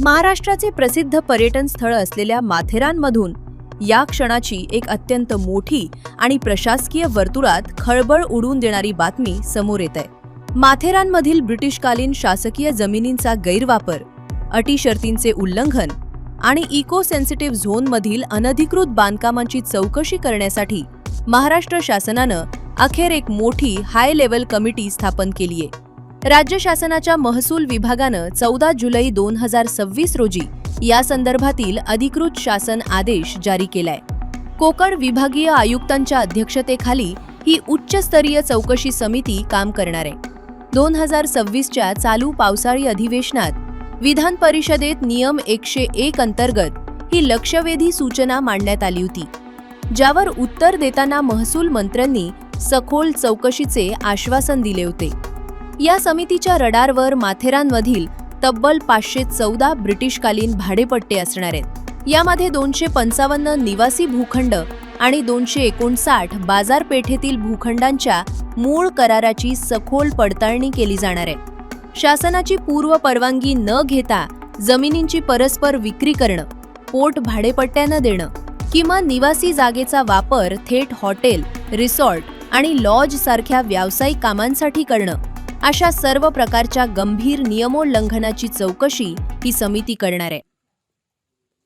महाराष्ट्राचे प्रसिद्ध पर्यटन स्थळ असलेल्या माथेरानमधून या क्षणाची एक अत्यंत मोठी आणि प्रशासकीय वर्तुळात खळबळ उडवून देणारी बातमी समोर येत आहे. माथेरानमधील ब्रिटिशकालीन शासकीय जमिनींचा गैरवापर, अटी शर्तींचे उल्लंघन आणि इको सेन्सिटिव्ह झोनमधील अनधिकृत बांधकामांची चौकशी करण्यासाठी महाराष्ट्र शासनानं अखेर एक मोठी हाय लेव्हल कमिटी स्थापन केली आहे. राज्य शासनाच्या महसूल विभागानं 14 जुलै 2026 रोजी या संदर्भातील अधिकृत शासन आदेश जारी केलाय. कोकण विभागीय आयुक्तांच्या अध्यक्षतेखाली ही उच्चस्तरीय चौकशी समिती काम करणार आहे. 2026च्या चालू पावसाळी अधिवेशनात विधान परिषदेत नियम 101 अंतर्गत ही लक्षवेधी सूचना मांडण्यात आली होती, ज्यावर उत्तर देताना महसूल मंत्र्यांनी सखोल चौकशीचे आश्वासन दिले होते. या समितीच्या रडारवर माथेरानमधील तब्बल 514 ब्रिटिशकालीन भाडेपट्टे असणार आहेत. यामध्ये 255 निवासी भूखंड आणि 259 बाजारपेठेतील भूखंडांच्या मूळ कराराची सखोल पडताळणी केली जाणार आहे. शासनाची पूर्व परवानगी न घेता जमिनींची परस्पर विक्री करणं, पोट भाडेपट्ट्यानं देणं किंवा निवासी जागेचा वापर थेट हॉटेल, रिसॉर्ट आणि लॉज सारख्या व्यावसायिक कामांसाठी करणं, अशा सर्व प्रकारच्या गंभीर नियमोल्लंघनाची चौकशी ही समिती करणार आहे.